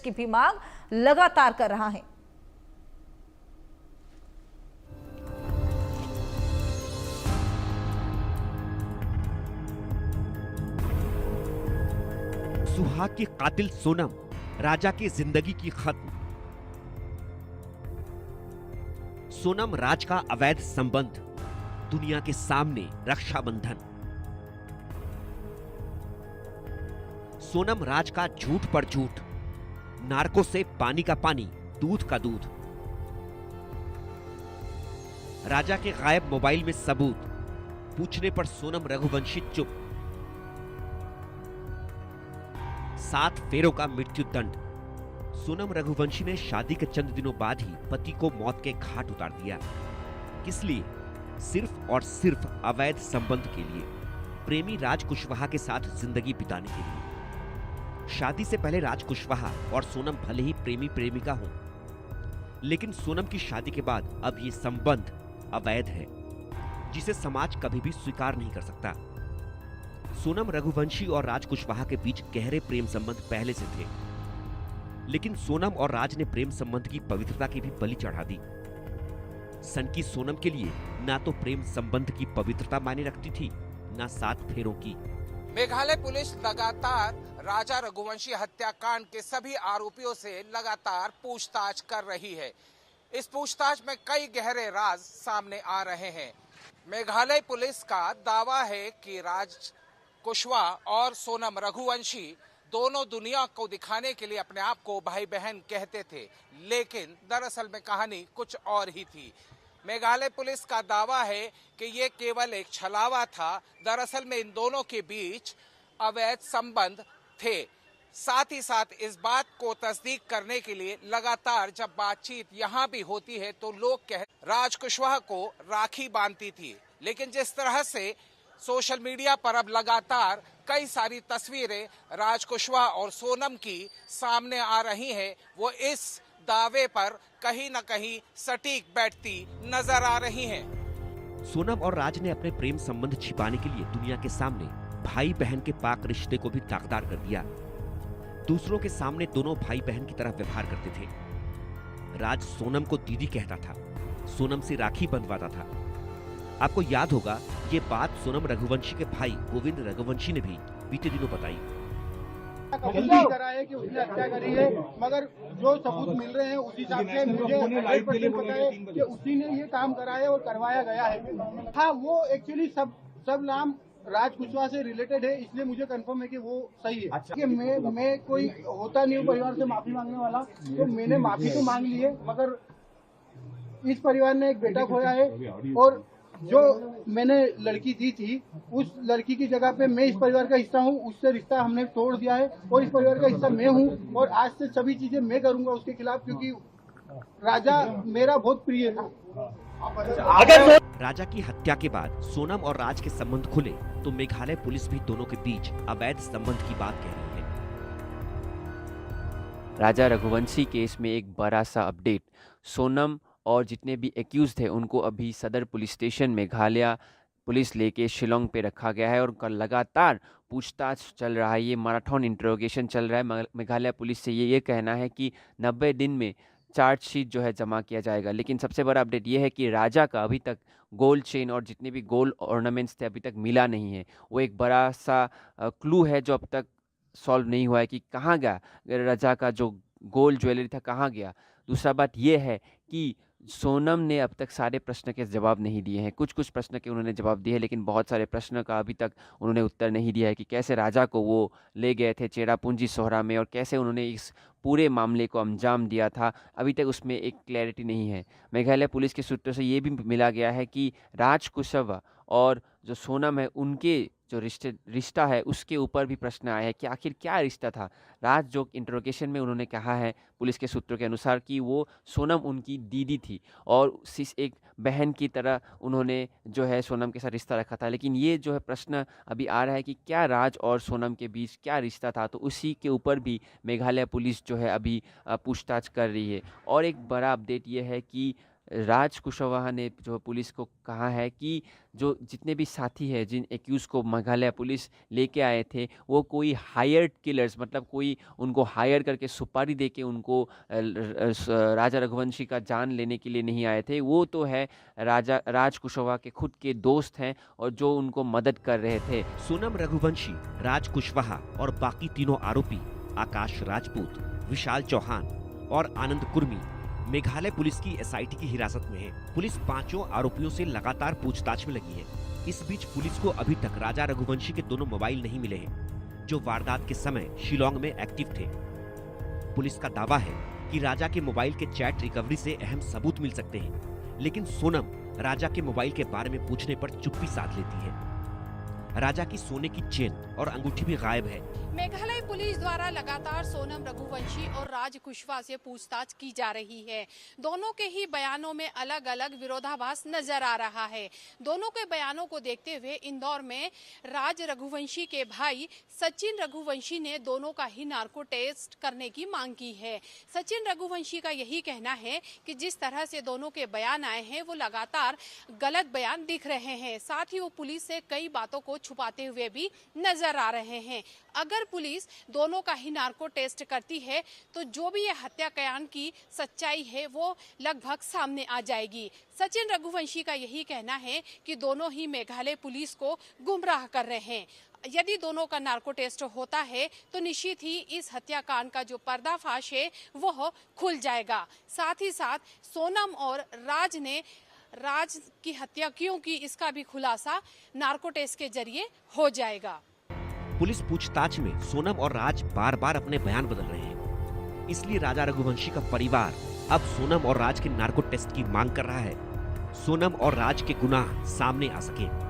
की भी मांग लगातार कर रहा है। सुहाग की कातिल सोनम, राजा की जिंदगी की खत्म। सोनम राज का अवैध संबंध, दुनिया के सामने रक्षाबंधन। सोनम राज का झूठ पर झूठ, नार्को से पानी का पानी, दूध का दूध। राजा के गायब मोबाइल में सबूत, पूछने पर सोनम रघुवंशी चुप। 7 फेरों का मृत्यु दंड। सोनम रघुवंशी ने शादी के चंद दिनों बाद ही पति को मौत के घाट उतार दिया। किस लिए? सिर्फ और सिर्फ अवैध संबंध के लिए, प्रेमी राज कुशवाहा के साथ जिंदगी बिताने के लिए। शादी से पहले राज कुशवाहा और सोनम भले ही प्रेमी प्रेमिका हों, लेकिन सोनम की शादी के बाद अब ये संबंध अवैध है, जिसे समाज कभी भी स्वीकार नहीं कर सकता। सोनम रघुवंशी और राज कुशवाहा के बीच गहरे प्रेम संबंध पहले से थे, लेकिन सोनम और राज ने प्रेम संबंध की पवित्रता की भी बलि चढ़ा दी। सनकी सोनम के लिए ना तो प्रेम संबंध की पवित्रता मायने रखती थी, ना 7 फेरों की। मेघालय पुलिस लगातार राजा रघुवंशी हत्याकांड के सभी आरोपियों से लगातार पूछताछ कर रही है। इस पूछताछ में कई गहरे राज सामने आ रहे हैं। मेघालय पुलिस का दावा है कि राज कुशवाहा और सोनम रघुवंशी दोनों दुनिया को दिखाने के लिए अपने आप को भाई बहन कहते थे, लेकिन दरअसल में कहानी कुछ और ही थी। मेघालय पुलिस का दावा है कि ये केवल एक छलावा था। दरअसल में इन दोनों के बीच अवैध संबंध थे। साथ ही साथ इस बात को तस्दीक करने के लिए लगातार जब बातचीत यहाँ भी होती है तो लोग राज कुशवाहा को राखी बांधती थी, लेकिन जिस तरह से सोशल मीडिया पर अब लगातार कई सारी तस्वीरें राज कुशवाहा और सोनम की सामने आ रही हैं, वो इस दावे पर कहीं न कहीं सटीक बैठती नजर आ रही हैं। सोनम और राज ने अपने प्रेम संबंध छिपाने के लिए दुनिया के सामने भाई बहन के पाक रिश्ते को भी दागदार कर दिया। दूसरों के सामने दोनों भाई बहन की तरह व्यवहार करते थे। राज सोनम को दीदी कहता था, सोनम से राखी बंधवाता था। आपको याद होगा, ये बात सोनम रघुवंशी के भाई गोविंद रघुवंशी ने भी बीते दिनों बताई। करा है कि उसने हत्या करी है, मगर जो सबूत मिल रहे हैं उस हिसाब से मुझे 100% पता है कि उसी ने ये काम करा है और करवाया गया है। हाँ, वो एक्चुअली सब नाम राज कुशवाहा से रिलेटेड है, इसलिए मुझे कंफर्म है कि वो सही है। अच्छा। कि मैं कोई होता नहीं हूँ परिवार से माफी मांगने वाला, तो मैंने माफी तो मांग ली है, मगर इस परिवार ने एक बेटा खोया है और जो मैंने लड़की दी थी उस लड़की की जगह पे मैं इस परिवार का हिस्सा हूँ, उससे रिश्ता हमने तोड़ दिया है और इस परिवार का हिस्सा मैं हूँ और आज से सभी चीजें मैं करूंगा उसके खिलाफ, क्योंकि राजा मेरा बहुत प्रिय था। राजा की हत्या के बाद सोनम और राज के संबंध खुले तो मेघालय पुलिस भी दोनों के बीच अवैध संबंध की बात कह रही है। राजा रघुवंशी केस में एक बड़ा सा अपडेट। सोनम और जितने भी एक्यूज थे उनको अभी सदर पुलिस स्टेशन मेघालय पुलिस लेके शिलोंग पे रखा गया है और उनका लगातार पूछताछ चल रहा है। ये मैराथन इंट्रोगेशन चल रहा है। मेघालय पुलिस से ये कहना है कि 90 दिन में चार्जशीट जो है जमा किया जाएगा। लेकिन सबसे बड़ा अपडेट ये है कि राजा का अभी तक गोल्ड चेन और जितने भी गोल्ड ऑर्नामेंट्स थे अभी तक मिला नहीं है। वो एक बड़ा सा क्लू है जो अब तक सॉल्व नहीं हुआ है कि कहाँ गया राजा का जो गोल्ड ज्वेलरी था, कहाँ गया। दूसरा बात यह है कि सोनम ने अब तक सारे प्रश्न के जवाब नहीं दिए हैं। कुछ कुछ प्रश्न के उन्होंने जवाब दिए हैं, लेकिन बहुत सारे प्रश्न का अभी तक उन्होंने उत्तर नहीं दिया है कि कैसे राजा को वो ले गए थे चेरापूंजी सोहरा में और कैसे उन्होंने इस पूरे मामले को अंजाम दिया था। अभी तक उसमें एक क्लैरिटी नहीं है। मेघालय पुलिस के सूत्रों से ये भी मिला गया है कि राज कुशवाहा और जो सोनम है उनके जो रिश्ता है उसके ऊपर भी प्रश्न आया है कि आखिर क्या रिश्ता था। राज जो इंट्रोगेशन में उन्होंने कहा है पुलिस के सूत्रों के अनुसार कि वो सोनम उनकी दीदी थी और एक बहन की तरह उन्होंने जो है सोनम के साथ रिश्ता रखा था। लेकिन ये जो है प्रश्न अभी आ रहा है कि क्या राज और सोनम के बीच क्या रिश्ता था, तो उसी के ऊपर भी मेघालय पुलिस जो है अभी पूछताछ कर रही है। और एक बड़ा अपडेट ये है कि राज कुशवाहा ने जो पुलिस को कहा है कि जो जितने भी साथी हैं जिन एक्यूज को मेघालय पुलिस लेके आए थे वो कोई हायर्ड किलर्स, मतलब कोई उनको हायर करके सुपारी दे के उनको राजा रघुवंशी का जान लेने के लिए नहीं आए थे। वो तो है राज कुशवाहा के खुद के दोस्त हैं और जो उनको मदद कर रहे थे। सोनम रघुवंशी, राज कुशवाहा और बाकी तीनों आरोपी आकाश राजपूत, विशाल चौहान और आनंद कुर्मी मेघालय पुलिस की एसआईटी की हिरासत में है। पुलिस पांचों आरोपियों से लगातार पूछताछ में लगी है। इस बीच पुलिस को अभी तक राजा रघुवंशी के दोनों मोबाइल नहीं मिले हैं, जो वारदात के समय शिलोंग में एक्टिव थे। पुलिस का दावा है कि राजा के मोबाइल के चैट रिकवरी से अहम सबूत मिल सकते हैं, लेकिन सोनम राजा के मोबाइल के बारे में पूछने पर चुप्पी साध लेती है। राजा की सोने की चेन और अंगूठी भी गायब है। मेघालय पुलिस द्वारा लगातार सोनम रघुवंशी और राज कुशवाहा से पूछताछ की जा रही है। दोनों के ही बयानों में अलग अलग विरोधाभास नजर आ रहा है। दोनों के बयानों को देखते हुए इंदौर में राज रघुवंशी के भाई सचिन रघुवंशी ने दोनों का ही नार्को टेस्ट करने की मांग की है। सचिन रघुवंशी का यही कहना है कि जिस तरह से दोनों के बयान आए हैं वो लगातार गलत बयान दिख रहे हैं। साथ ही वो पुलिस से कई बातों को छुपाते हुए भी नजर आ रहे हैं। अगर पुलिस दोनों का ही नार्को टेस्ट करती है तो जो भी ये हत्याकांड की सच्चाई है वो लगभग सामने आ जाएगी। सचिन रघुवंशी का यही कहना है कि दोनों ही मेघालय पुलिस को गुमराह कर रहे हैं। यदि दोनों का नार्को टेस्ट होता है तो निश्चित ही इस हत्याकांड का जो पर्दाफाश है वो खुल जाएगा। साथ ही साथ सोनम और राज की हत्या क्यों की इसका भी खुलासा नार्को टेस्ट के जरिए हो जाएगा। पुलिस पूछताछ में सोनम और राज बार बार अपने बयान बदल रहे हैं, इसलिए राजा रघुवंशी का परिवार अब सोनम और राज के नार्को टेस्ट की मांग कर रहा है, सोनम और राज के गुनाह सामने आ सके।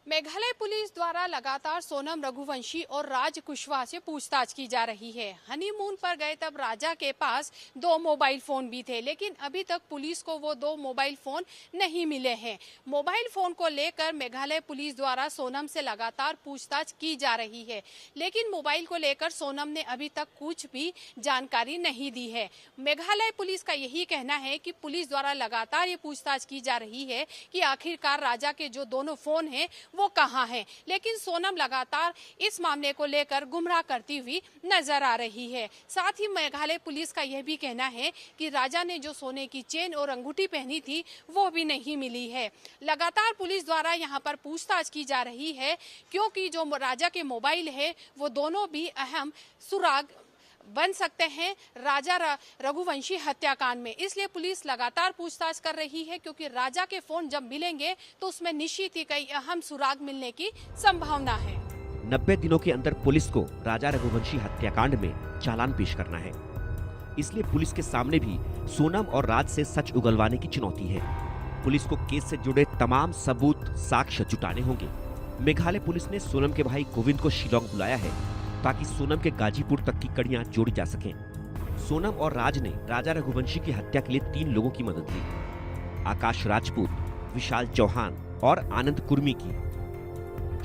मेघालय पुलिस द्वारा लगातार सोनम रघुवंशी और राज कुशवाहा से पूछताछ की जा रही है। हनीमून पर गए तब राजा के पास 2 मोबाइल फोन भी थे, लेकिन अभी तक पुलिस को वो 2 मोबाइल फोन नहीं मिले हैं। मोबाइल फोन को लेकर मेघालय पुलिस द्वारा सोनम से लगातार पूछताछ की जा रही है, लेकिन मोबाइल को लेकर सोनम ने अभी तक कुछ भी जानकारी नहीं दी है। मेघालय पुलिस का यही कहना है कि पुलिस द्वारा लगातार ये पूछताछ की जा रही है कि आखिरकार राजा के जो दोनों फोन हैं वो कहां है, लेकिन सोनम लगातार इस मामले को लेकर गुमराह करती हुई नजर आ रही है। साथ ही मेघालय पुलिस का यह भी कहना है कि राजा ने जो सोने की चेन और अंगूठी पहनी थी वो भी नहीं मिली है। लगातार पुलिस द्वारा यहां पर पूछताछ की जा रही है क्योंकि जो राजा के मोबाइल है वो दोनों भी अहम सुराग बन सकते हैं राजा रघुवंशी हत्याकांड में। इसलिए पुलिस लगातार पूछताछ कर रही है क्योंकि राजा के फोन जब मिलेंगे तो उसमें निश्चित ही कई अहम सुराग मिलने की संभावना है। 90 दिनों के अंदर पुलिस को राजा रघुवंशी हत्याकांड में चालान पेश करना है, इसलिए पुलिस के सामने भी सोनम और राज से सच उगलवाने की चुनौती है। पुलिस को केस से जुड़े तमाम सबूत साक्ष्य जुटाने होंगे। मेघालय पुलिस ने सोनम के भाई गोविंद को शिलोंग बुलाया है ताकि सोनम के गाजीपुर तक की कड़ियां जोड़ी जा सकें। सोनम और राज ने राजा रघुवंशी की हत्या के लिए 3 लोगों की मदद ली, आकाश राजपूत, विशाल चौहान और आनंद कुर्मी की।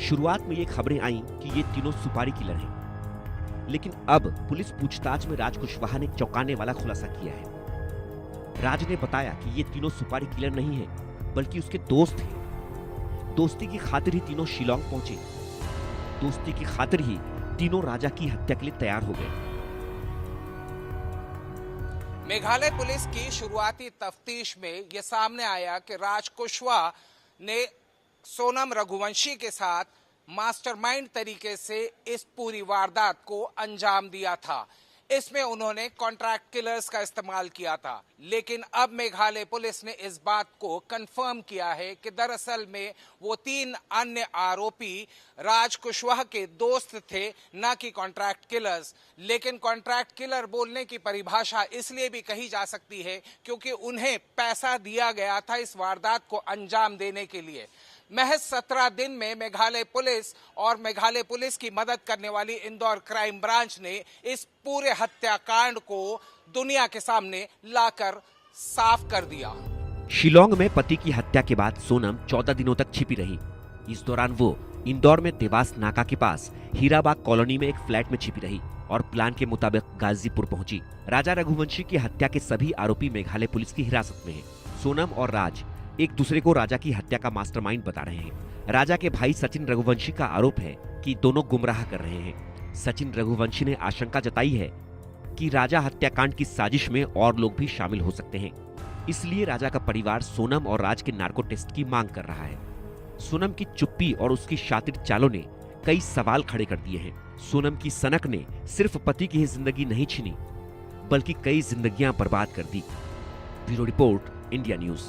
शुरुआत में ये खबरें आईं कि ये तीनों सुपारी किलर हैं, लेकिन अब पुलिस पूछताछ में राज कुशवाहा ने चौंकाने वाला खुलासा किया है। राज ने बताया कि ये तीनों सुपारी किलर नहीं है बल्कि उसके दोस्त हैं। दोस्ती की खातिर ही तीनों शिलोंग पहुंचे, दोस्ती की खातिर ही तीनों राजा की हत्या के लिए तैयार हो गए। मेघालय पुलिस की शुरुआती तफ्तीश में यह सामने आया कि राज कुशवाहा ने सोनम रघुवंशी के साथ मास्टरमाइंड तरीके से इस पूरी वारदात को अंजाम दिया था। इसमें उन्होंने कॉन्ट्रैक्ट किलर्स का इस्तेमाल किया था, लेकिन अब मेघालय पुलिस ने इस बात को कंफर्म किया है कि दरअसल में वो 3 अन्य आरोपी राज कुशवाहा के दोस्त थे, न कि कॉन्ट्रैक्ट किलर्स। लेकिन कॉन्ट्रैक्ट किलर बोलने की परिभाषा इसलिए भी कही जा सकती है क्योंकि उन्हें पैसा दिया गया था इस वारदात को अंजाम देने के लिए। महज 17 दिन में मेघालय पुलिस और मेघालय पुलिस की मदद करने वाली इंदौर क्राइम ब्रांच ने इस पूरे हत्याकांड को दुनिया के सामने लाकर साफ कर दिया। शिलोंग में पति की हत्या के बाद सोनम 14 दिनों तक छिपी रही। इस दौरान वो इंदौर में देवास नाका के पास हीराबाग कॉलोनी में एक फ्लैट में छिपी रही। और प्लान के मुताबिक गाजीपुर पहुंची। राजा रघुवंशी की हत्या के सभी आरोपी मेघालय पुलिस की हिरासत में हैं। सोनम और राज एक दूसरे को राजा की हत्या का मास्टरमाइंड बता रहे हैं। राजा के भाई सचिन रघुवंशी का आरोप है कि दोनों गुमराह कर रहे हैं। सचिन रघुवंशी ने आशंका जताई है कि राजा हत्याकांड की साजिश में और लोग भी शामिल हो सकते हैं। इसलिए राजा का परिवार सोनम और राज के नार्को टेस्ट की मांग कर रहा है। सोनम की चुप्पी और उसकी शातिर चालों ने कई सवाल खड़े कर दिए हैं। सोनम की सनक ने सिर्फ पति की ही जिंदगी नहीं छीनी, बल्कि कई जिंदगियां बर्बाद कर दी। Bureau report, India news.